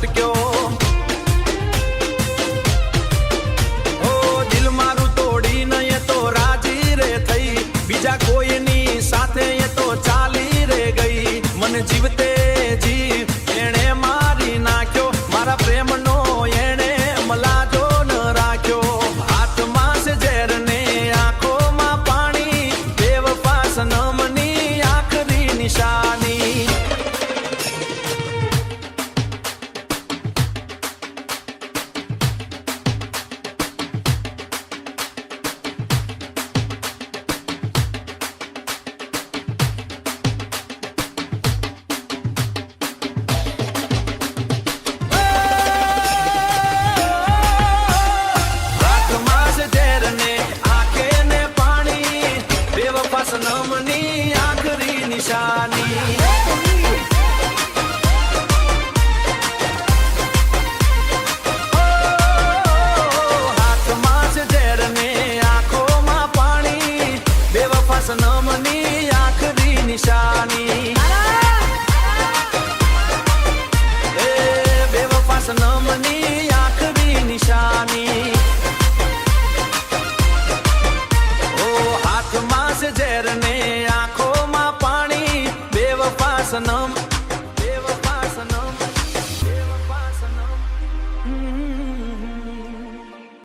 ભટક્યો ઓ દિલ મારું તોડીને એ તો રાજી રે થઈ બીજા કોઈની સાથે એ તો ચાલી રે ગઈ મને જીવતે જીવ એણે મારી નાખ્યો મારા પ્રેમનો એણે મલાજો ન રાખ્યો હાથમાં છે ઝેર ને આંખોમાં પાણી બેવફા સનમની આખરી નિશાની સનમની આખરી નિશાની હાથમાં છે ઝેર ને આંખોમાં પાણી બેવફા સનમની આખરી નિશાની એ બેવફા સનમની આખરી નિશાની ઝેર ને આંખોમાં પાણી બેવફા સનમ